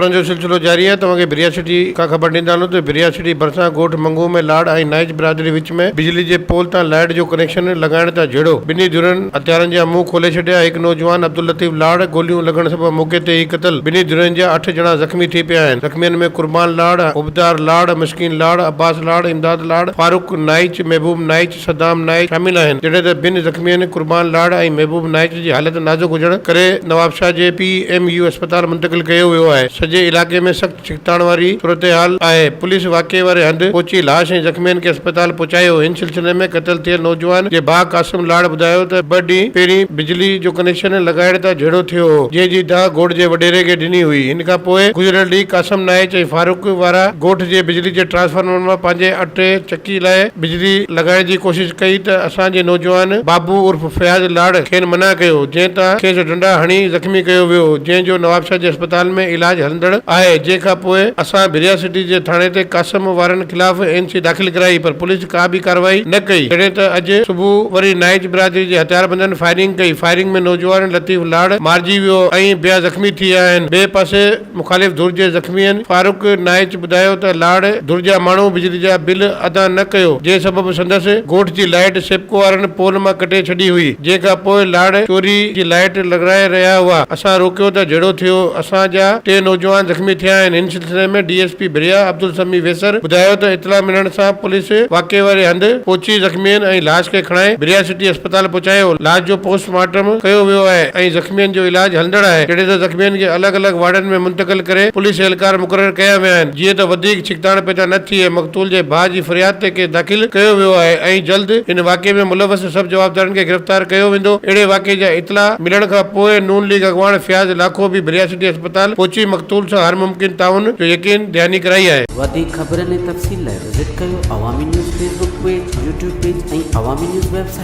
ख़बरनि जो सिलसिलो जारी है। तव्हांखे बिरिया सिटी का ख़बर ॾींदा हलूं त बिरिया सिटी भरिसां ॻोठ मंगू में लाड़ ऐं नाइज बिरादरी विच में बिजली जे पोल तां लाइट जो कनेक्शन लॻाइण तां झेड़ो ॿिन्ही धुरनि हथियारनि जा मुंहुं खोले छॾिया। हिकु नौजवान अब्दुल लतीफ़ लाड़ गोलियूं लॻण सबबि मौके ते ई क़तल। ॿिन्ही धुरनि जा 8 ॼणा ज़ख़्मी थी पिया आहिनि। ज़ख़्मियुनि में कुर्बान लाड़, उबदार लाड़, मिस्किन लाड़, अब्बास लाड़, इमदाद लाड़, फारूक नाइच, महबूब नाइच, सदाम नाइच शामिल आहिनि। जॾहिं त ॿिनि ज़ख़्मियुनि कुर्बान लाड़ ऐं महबूब नाइच जी हालत नाज़ुक हुजण करे नवाबशाह जे PMU अस्पताल मुंतक़िल कयो वियो आहे। सॼे इलाइक़े में सख़्तु छिकताण वारी सूरत हाल आहे। पुलिस वाक़े वारे हंधि पहुची लाश ऐं ज़ख़्मियुनि खे अस्पताल पहुचायो। हिन सिलसिले में क़तल थियल नौजवान जे भाउ क़ासिम लाड़ ॿुधायो त 2 ॾींहं पहिरीं बिजली जो कनेक्शन लॻाइण तां झेड़ो थियो हो, जंहिंजी दाह ॻोठ जे वॾेरे खे ॾिनी हुई। हिन खां पोइ गुज़िरियल ॾींहुं क़ासिम नाइच ऐं फारूक वारा ॻोठ जे बिजली जे ट्रांसफार्मर मां पंहिंजे अटे चकी लाइ बिजली लॻाइण जी कोशिशि कई त असांजे नौजवान बाबू उर्फ फयाज़ लाड़ खेनि मना कयो, जंहिं तां खेसि डंडा हणी ज़ख़्मी कयो वियो, जंहिंजो नवाबशाह जे अस्पताल में इलाज हलंदड़ आहे। जंहिंखां पोइ असां बिरिया सिटी जे थाणे ते क़ासिम वारनि ख़िलाफ़ NC दाख़िल कराई, पर पुलिस का बि कार्रवाई न कई। जॾहिं त अॼु सुबुह वरी नाइच बिरादरी जे हथियारबंदनि फायरिंग कई। फायरिंग में नौजवान लतीफ़ लाड़ मारिजी वियो ऐं ॿिया ज़ख़्मी थी विया आहिनि। ॿिए पासे मुख़ालिफ़ धुर जे ज़ख़्मियुनि फारूक नाइच ॿुधायो त लाड़ धुर जा माण्हू बिजली जा बिल अदा न कयो, जंहिं सबबि संदसि ॻोठ जी लाइट सेपको वारनि पोल मां कटे छॾी हुई। जंहिंखां पोइ लाड़ चोरी जी लाइट लॻाए रहिया हुआ। असां रोकियो त झेड़ो थियो। असांजा 3 नौजवान ज़ख़्मी थिया आहिनि। हिन सिलसिले में DSP बिरिया अब्दुल समी वेसर ॿुधायो त इतला मिलण सां पुलिस वाक़े वारे हंधि पहुची ज़ख़्मियुनि ऐं लाश खे खणाए बिरिया सिटी अस्पताल पहुचायो। लाश जो पोस्टमार्टम कयो वियो आहे ऐं ज़ख़्मियुनि जो इलाज हलंदड़ आहे। जॾहिं त ज़ख़्मियुनि खे अलॻि-अलॻि वार्डनि में मुंतक़िल करे पुलिस एहलकार मुक़रर कया विया आहिनि, जीअं त वधीक छिकताण पैदा न थिए। मक़तूल जे भाउ जी फ़रियाद ते केस दाख़िल कयो वियो आहे ऐं जल्द हिन वाक़े में मुलवस सभु जवाबदारनि खे गिरफ़्तार कयो वेंदो। अहिड़े वाक़े जा इतला मिलण खां पोइ नून लीग अॻवान फयाज़ लाखो बि बिरिया सिटी अस्पताल पहुची मक़तूल सां हर मुमकिन ताउन जो यकीन दहियानी कराई आहे। वधीक ख़बरनि ऐं तफ़सील लाइ विज़िट कयो अवामी news Facebook page, YouTube page ऐं अवामी न्यूज़ वेबसाइट।